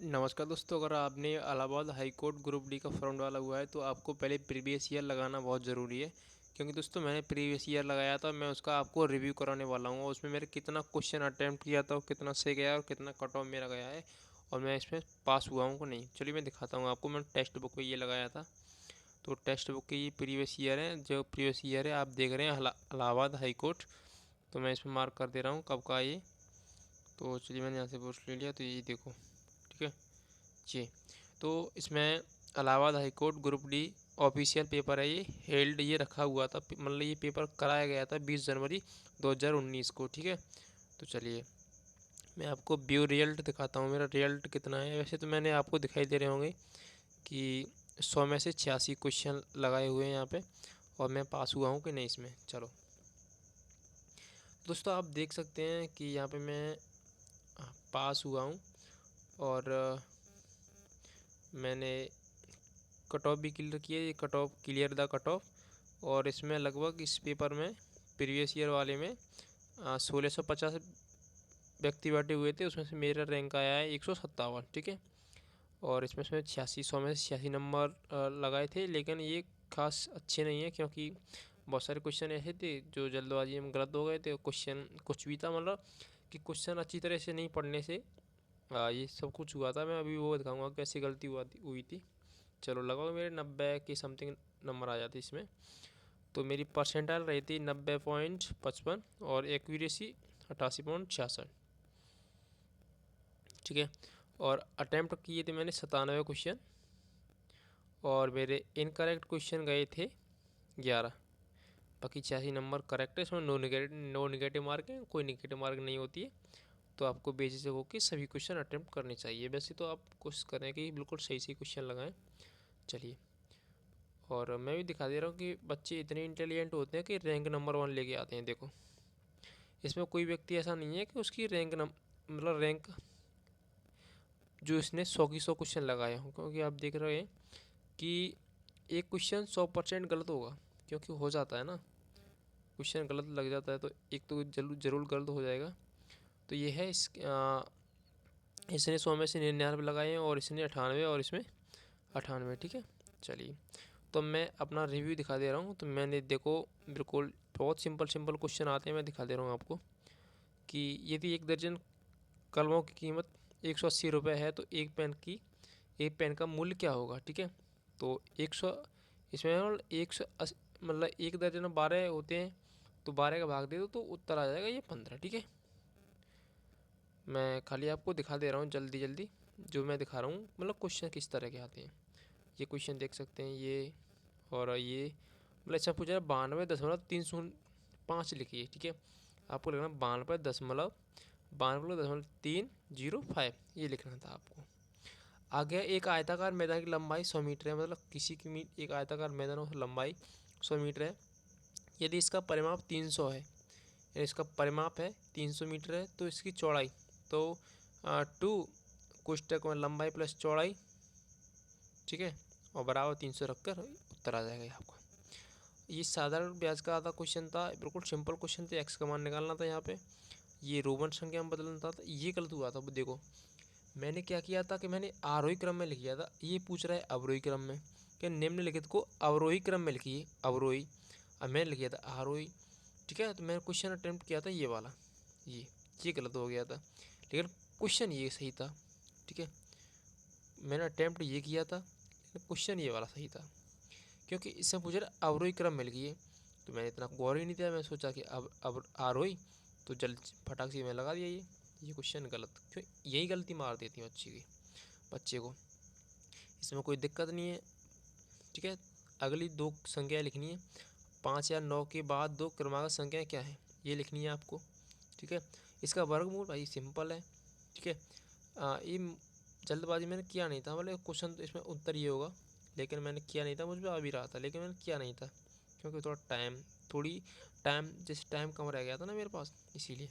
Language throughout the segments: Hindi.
नमस्कार दोस्तों, अगर आपने Allahabad high court group D का फॉर्म डाला हुआ है तो आपको पहले प्रीवियस ईयर लगाना बहुत ज़रूरी है। क्योंकि दोस्तों मैंने प्रीवियस ईयर लगाया था, मैं उसका आपको रिव्यू कराने वाला हूँ और उसमें मेरे कितना क्वेश्चन अटैम्प्ट किया था और कितना सही गया और कितना कट ऑफ मेरा गया है और मैं इसमें पास हुआ हूँ कि नहीं। चलिए मैं दिखाता हूँ आपको। मैंने टेक्स्ट बुक में ये लगाया था, तो टेक्स्ट बुक की ये प्रीवियस ईयर है। जो प्रीवियस ईयर है आप देख रहे हैं इलाहाबाद हाई कोर्ट, तो मैं इसमें मार्क कर दे रहा हूँ कब का है ये। तो चलिए मैंने यहाँ से पोस्ट ले लिया, तो ये देखो, ठीक है जी। तो इसमें Allahabad high court group D official paper है, ये हेल्ड ये रखा हुआ था, मतलब ये पेपर कराया गया था 20 जनवरी 2019 को, ठीक है। तो चलिए मैं आपको व्यू रिजल्ट दिखाता हूँ, मेरा रिजल्ट कितना है। वैसे तो मैंने आपको दिखाई दे रहे होंगे कि 100 में से 86 क्वेश्चन लगाए हुए हैं यहाँ पे, और मैं पास हुआ हूँ कि नहीं इसमें। चलो दोस्तों, आप देख सकते हैं कि यहाँ पे मैं पास हुआ हूँ और मैंने कट ऑफ भी क्लियर किया। ये cut off clear the cut off, और इसमें लगभग इस पेपर में प्रीवियस ईयर वाले में 1650 व्यक्ति बैठे हुए थे, उसमें से मेरा रैंक आया है 157, ठीक है। और इसमें से 8600 में से 86 नंबर लगाए थे, लेकिन ये खास अच्छे नहीं है क्योंकि बहुत सारे क्वेश्चन ऐसे थे जो जल्दबाजी में गलत हो गए थे। क्वेश्चन कुछ भी था, मतलब कि क्वेश्चन अच्छी तरह से नहीं पढ़ने से ये सब कुछ हुआ था। मैं अभी वो दिखाऊंगा कैसी गलती हुई थी। चलो लगभग मेरे 90 के समथिंग नंबर आ जाते इसमें। तो मेरी परसेंटाइल रही थी 90.55 और एक्यूरेसी 88.66, ठीक है। और अटैम्प्ट किए थे मैंने 97 क्वेश्चन, और मेरे इनकरेक्ट क्वेश्चन गए थे 11। बाकी 86 नंबर करेक्ट है। इसमें नो निगेटिव मार्क है, कोई निगेटिव मार्क नहीं होती है। तो आपको बेसिस होकर सभी क्वेश्चन अटैम्प्ट करने चाहिए। वैसे तो आप कोशिश करें कि बिल्कुल सही सही क्वेश्चन लगाएं। चलिए, और मैं भी दिखा दे रहा हूँ कि बच्चे इतने इंटेलिजेंट होते हैं कि रैंक नंबर 1 लेके आते हैं। देखो, इसमें कोई व्यक्ति ऐसा नहीं है कि उसकी मतलब रैंक जो इसने 100 की 100 क्वेश्चन लगाए हों, क्योंकि आप देख रहे हैं कि एक क्वेश्चन 100% गलत होगा, क्योंकि हो जाता है ना, क्वेश्चन गलत लग जाता है तो एक तो जरूर जरूर गलत हो जाएगा। तो ये है इसने 100 में से 99 लगाए हैं, और इसने 98 और इसमें 98, ठीक है। चलिए, तो मैं अपना रिव्यू दिखा दे रहा हूँ। तो मैंने देखो, बिल्कुल बहुत सिंपल सिंपल क्वेश्चन आते हैं, मैं दिखा दे रहा हूँ आपको कि यदि एक दर्जन कलमों की कीमत 180 रुपये है तो एक पेन का मूल्य क्या होगा, ठीक है। तो 100, इसमें 180, मतलब एक दर्जन 12 होते हैं, तो 12 का भाग दे दो तो उत्तर आ जाएगा ये 15, ठीक है। मैं खाली आपको दिखा दे रहा हूँ जल्दी जल्दी, जो मैं दिखा रहा हूँ मतलब क्वेश्चन किस तरह के आते हैं। ये क्वेश्चन देख सकते हैं ये, और ये मतलब अच्छा पूछा है 92.305 लिखिए, ठीक है। आपको लिखना 92.305 ये लिखना था आपको। आगे एक आयताकार मैदान की लंबाई 100 मीटर है, मतलब किसी की एक आयताकार मैदान की लंबाई 100 मीटर है। यदि इसका परिमाप 300 है, यानी इसका परिमाप है 300 मीटर है, तो इसकी चौड़ाई, तो 2 कोष्टक में लंबाई प्लस चौड़ाई, ठीक है, और बराबर 300 रखकर उत्तर आ जाएगा आपका। ये साधारण ब्याज का आधा क्वेश्चन था, बिल्कुल सिंपल क्वेश्चन था। एक्स का मान निकालना था यहाँ पे, ये रोमन संख्या में बदलना था। ये गलत हुआ था। वो देखो, मैंने क्या किया था कि मैंने आरोही क्रम में लिख दिया था। ये पूछ रहा है अवरोही क्रम में, कि निम्नलिखित को अवरोही क्रम में लिखिए, अवरोही। अब मैंने लिख दिया था आरोही, ठीक है। तो मैंने क्वेश्चन अटेम्प्ट किया था ये वाला, ये गलत हो गया था, लेकिन क्वेश्चन ये सही था, ठीक है। मैंने अटेम्प्ट ये किया था, लेकिन क्वेश्चन ये वाला सही था, क्योंकि इससे पूछ रहा अवरोही क्रम मिल गई है। तो मैंने इतना गौर ही नहीं दिया, मैं सोचा कि अब आरोही, तो जल्द फटाक से मैं लगा दिया ये क्वेश्चन गलत। क्यों यही गलती मार देती है बच्चे को। इसमें कोई दिक्कत नहीं है, ठीक है। अगली दो संख्या लिखनी है, 5 या 9 के बाद दो क्रमागत संख्याएँ क्या है, ये लिखनी है आपको, ठीक है। इसका वर्गमूल भाई सिंपल है, ठीक है। ये जल्दबाजी मैंने किया नहीं था, मतलब क्वेश्चन तो इसमें उत्तर ये होगा, लेकिन मैंने किया नहीं था। मुझ में आ भी रहा था, लेकिन मैंने किया नहीं था, क्योंकि थोड़ी टाइम जैसे टाइम कम रह गया था ना मेरे पास, इसीलिए।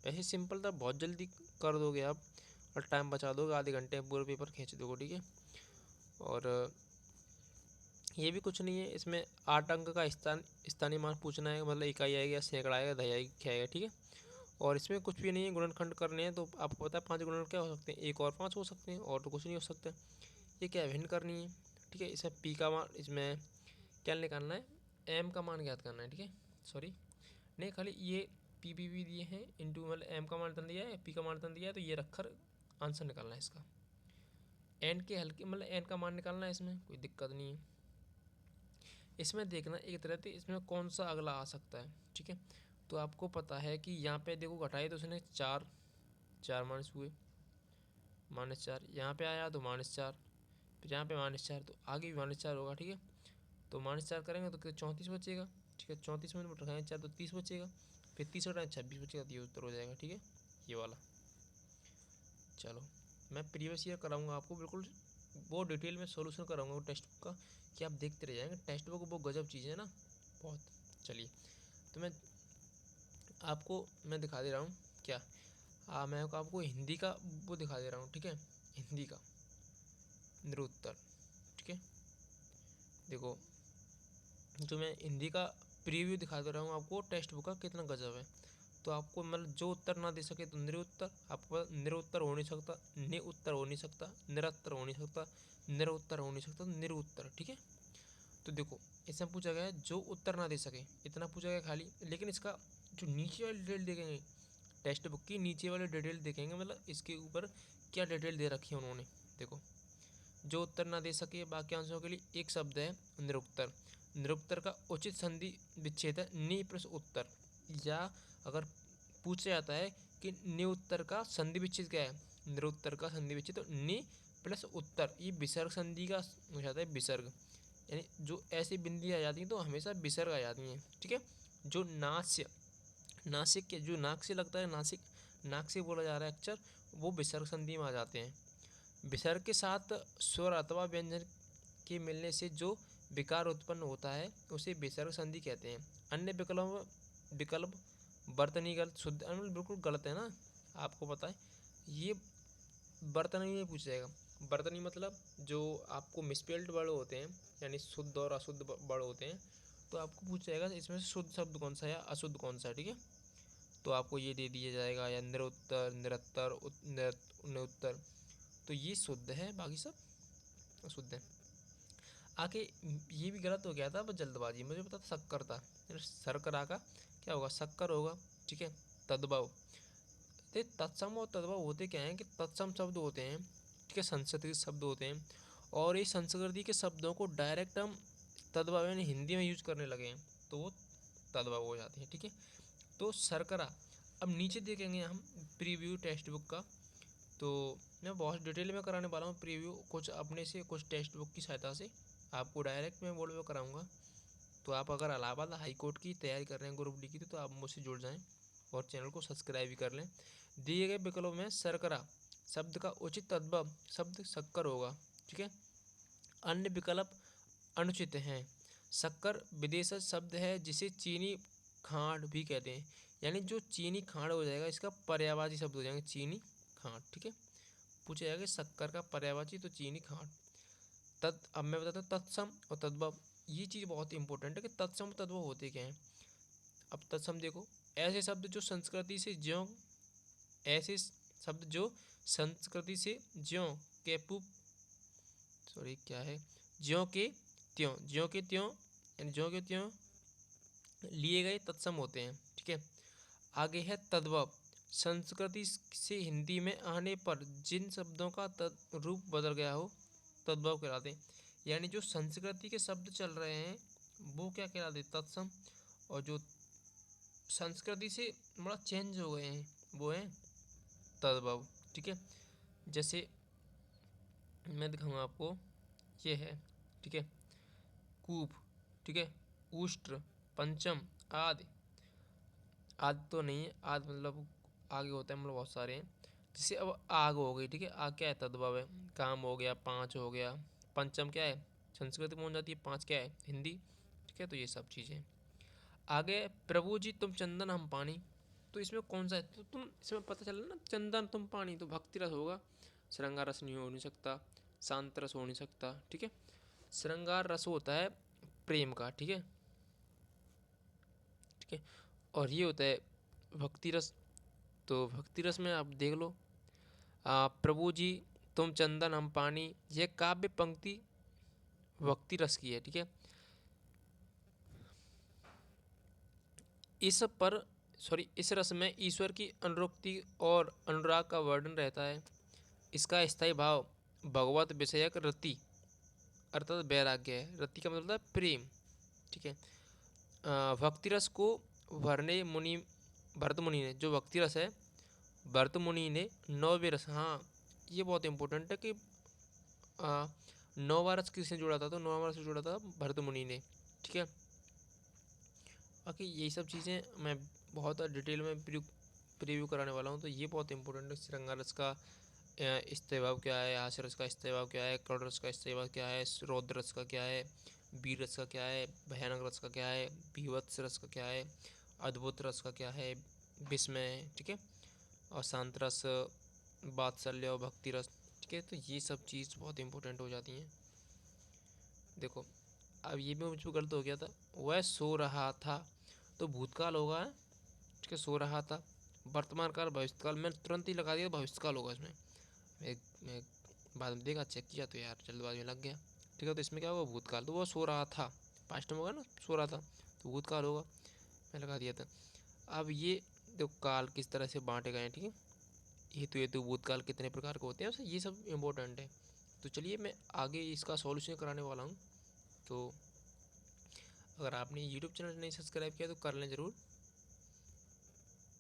वैसे सिंपल था, बहुत जल्दी कर दोगे आप, और टाइम बचा दोगे, आधे घंटे में पूरा पेपर खींच दोगे, ठीक है। और ये भी कुछ नहीं है, इसमें 8 अंक का स्थानीय मान पूछना है, मतलब इकाई आएगा, सैकड़ा आएगा, दहाई आएगा, क्या आएगा, ठीक है। और इसमें कुछ भी नहीं है, गुणनखंड करने हैं तो आपको पता है 5 गुणन क्या हो सकते हैं, 1 और 5 हो सकते हैं, और तो कुछ नहीं हो सकता। ये क्या है, भिन्न करनी है, ठीक है। इसमें पी का मान, इसमें क्या निकालना है, एम का मान ज्ञात करना है, ठीक है। सॉरी नहीं, खाली ये पी दिए हैं इंटू, मतलब एम का मान तन दिया है, पी का मान तन दिया है, तो ये रखकर आंसर निकालना है इसका। एन के हल्के मतलब एन का मान निकालना है, इसमें कोई दिक्कत नहीं है। इसमें देखना एक तरह से इसमें कौन सा अगला आ सकता है, ठीक है। तो आपको पता है कि यहाँ पे देखो घटाई तो उसने 4 4 माइनस हुए, -4, यहाँ पे आया तो -4, फिर यहाँ पे -4, तो आगे भी -4 होगा, ठीक है। तो -4 करेंगे तो 34 बचेगा, ठीक है। 34 में उठाएंगे 4 तो 30 बचेगा, फिर 30 उठाएंगे 26 बचेगा, तो ये उत्तर हो जाएगा, ठीक है, ये वाला। चलो मैं प्रीवियस ईयर कराऊंगा आपको, बिल्कुल वो डिटेल में सॉल्यूशन कराऊंगा वो टेक्स्ट बुक का, कि आप देखते रह जाएंगे। टेक्स्ट बुक वो गजब चीज़ है ना, बहुत। चलिए तो मैं दिखा दे रहा हूँ क्या, मैं आपको हिंदी का वो दिखा दे रहा हूँ, ठीक है, हिंदी का निरुत्तर, ठीक है। देखो जो मैं हिंदी का प्रीव्यू दिखा दे रहा हूँ आपको टेक्स्ट बुक का, कितना गजब है। तो आपको मतलब जो उत्तर ना दे सके तो निरुत्तर, आपको निरुत्तर हो नहीं सकता, नि उत्तर हो नहीं सकता, निरुत्तर हो नहीं सकता, निरुत्तर हो नहीं सकता, निरुत्तर, ठीक है। तो देखो इसमें पूछा गया है जो उत्तर ना दे सके, इतना पूछा गया खाली। लेकिन इसका जो नीचे वाली डिटेल देखेंगे, टेक्स्ट बुक की नीचे वाली डिटेल देखेंगे, मतलब इसके ऊपर क्या डिटेल दे रखी है उन्होंने। देखो जो उत्तर ना दे सके वाक्यांशों के लिए एक शब्द है निरुत्तर। निरुत्तर का उचित संधि विच्छेद है नि प्लस उत्तर, या अगर पूछा जाता है कि नि उत्तर का संधि विच्छेद क्या है, निरुत्तर का संधि विच्छेद तो नि प्लस उत्तर, ये विसर्ग संधि का हो जाता है विसर्ग, यानी जो ऐसी बिंदी आ जाती हैं तो हमेशा विसर्ग आ जाती हैं, ठीक है। जो नास्य, नासिक के जो नाक से लगता है, नासिक नाक से बोला जा रहा है अक्षर, वो विसर्ग संधि में आ जाते हैं। विसर्ग के साथ स्वर अथवा व्यंजन के मिलने से जो विकार उत्पन्न होता है उसे विसर्ग संधि कहते हैं। अन्य विकल्प वर्तनी गलत, शुद्ध बिल्कुल गलत है ना, आपको पता है। ये वर्तनी में पूछा जाएगा। वर्तनी मतलब जो आपको मिसपेल्ड वर्ड होते हैं, यानी शुद्ध और अशुद्ध वर्ड होते हैं, तो आपको पूछा जाएगा इसमें से शुद्ध शब्द कौन सा है या अशुद्ध कौन सा है, ठीक है। तो आपको ये दे दिया जाएगा, या निरुत्तर, निरत्तर, निरुत्तर, तो ये शुद्ध है, बाकी सब अशुद्ध है। आके ये भी गलत हो गया था बस जल्दबाजी, मुझे पता था शक्कर था, शर्करा का क्या होगा, शक्कर होगा, ठीक है। तद्भव, तो तत्सम और तद्भव होते क्या हैं कि तत्सम शब्द होते हैं, ठीक है, संस्कृत शब्द होते हैं, और ये संस्कृति के शब्दों को डायरेक्ट हम तद्भव यानी हिंदी में यूज करने लगे हैं, तो वो तद्भव हो जाते हैं, ठीक है। तो शर्करा, अब नीचे देखेंगे हम प्रीव्यू टेक्स्ट बुक का, तो मैं बहुत डिटेल में कराने वाला हूँ प्रीव्यू, कुछ अपने से कुछ टेक्स्ट बुक की सहायता से, आपको डायरेक्ट मैं बोर्ड में कराऊंगा। तो आप अगर इलाहाबाद हाई कोर्ट की तैयारी कर रहे हैं ग्रुप डी की, तो आप मुझसे जुड़ जाएं और चैनल को सब्सक्राइब भी कर लें। दिए गए विकल्पों में शर्करा शब्द का उचित तद्भव शब्द शक्कर होगा, ठीक है। अन्य विकल्प अनुचित हैं। शक्कर विदेशी शब्द है जिसे चीनी खांड भी कहते हैं, यानी जो चीनी खांड हो जाएगा इसका पर्यायवाची शब्द हो जाएंगे चीनी खांड, ठीक है। पूछा जाएगा शक्कर का पर्यायवाची तो चीनी खांड। अब मैं बताता हूँ तत्सम और तद्भव, ये चीज़ बहुत इंपॉर्टेंट है कि तत्सम और तद्भव होते क्या हैं। अब तत्सम देखो, ऐसे शब्द जो संस्कृति से ज्यों, ऐसे शब्द जो संस्कृति से ज्यों के पुप, सॉरी क्या है, ज्यों के त्यों, ज्यों के त्यों, यानी ज्यों के त्यों लिए गए तत्सम होते हैं, ठीक है। आगे है तद्भव, संस्कृति से हिंदी में आने पर जिन शब्दों का रूप बदल गया हो तद्भव कहलाते हैं, यानी जो संस्कृति के शब्द चल रहे हैं वो क्या कहलाते हैं, तत्सम, और जो संस्कृति से बड़ा चेंज हो गए हैं वो हैं तद्भव, ठीक है। जैसे मैं दिखाऊंगा आपको, ये है, ठीक है, कूप, ठीक है, उष्ट्र, पंचम, आदि, आदि तो नहीं है, आदि मतलब आगे होता है, मतलब बहुत सारे हैं। जैसे अब आग हो गई, ठीक है, आग क्या है, तद्भव है। काम हो गया, पाँच हो गया, पंचम क्या है, संस्कृत में हो जाती है, पाँच क्या है, हिंदी, ठीक है। तो ये सब चीज़ें आगे, प्रभु जी तुम चंदन हम पानी, तो इसमें कौन सा है, तो तुम इसमें पता चला ना, चंदन तुम पानी, तो भक्ति रस होगा, श्रृंगार रस नहीं हो नहीं सकता, शांत रस हो नहीं सकता, ठीक है। श्रृंगार रस होता है प्रेम का, ठीक है, ठीक है, और ये होता है भक्ति रस, तो भक्ति रस में आप देख लो, प्रभु जी तुम चंदन हम पानी, यह काव्य पंक्ति भक्ति रस की है। ठीक है, इस रस में ईश्वर की अनुरक्ति और अनुराग का वर्णन रहता है। इसका स्थायी भाव भगवत विषयक रति अर्थात वैराग्य है। रति का मतलब है प्रेम। ठीक है, भक्ति रस को भरत मुनि ने, जो भक्ति रस है भरत मुनि ने 9वें रस, हाँ ये बहुत इंपॉर्टेंट है कि 9वां रस किसने जोड़ा था, तो 9वां रस जोड़ा था भरत मुनि ने। ठीक है, बाकी यही सब चीज़ें मैं बहुत डिटेल में प्रीव्यू कराने वाला हूँ, तो ये बहुत इंपॉर्टेंट है। श्रृंगार रस का स्थायी भाव क्या है, हास्य रस का स्थायी भाव क्या है, करुण रस का स्थायी भाव क्या है, रौद्र रस का क्या है, वीर रस का क्या है, भयानक रस का क्या है, भीभत्स रस का क्या है, अद्भुत रस का क्या है, विस्मय। ठीक है, और शांत रस, वात्सल्य और भक्ति रस। ठीक है, तो ये सब चीज़ बहुत इंपॉर्टेंट हो जाती हैं। देखो अब ये भी मुझको गलत हो गया था, वह सो रहा था, तो भूतकाल होगा। ठीक है, सो रहा था, वर्तमान काल, भविष्यकाल, मैंने तुरंत ही लगा दिया भविष्यकाल होगा इसमें। मैं बाद में देखा, चेक किया तो यार जल्दबाजी में लग गया। ठीक है, तो इसमें क्या होगा, भूतकाल, तो वो सो रहा था, पास्ट में होगा ना, सो रहा था, तो भूतकाल होगा, मैं लगा दिया था। अब ये देखो काल किस तरह से बांटे गए हैं। ठीक है, हेतु भूतकाल कितने प्रकार के होते हैं, ये सब इम्पोर्टेंट है। तो चलिए मैं आगे इसका सॉल्यूशन कराने वाला हूँ। तो अगर आपने यूट्यूब चैनल नहीं सब्सक्राइब किया तो कर लें ज़रूर।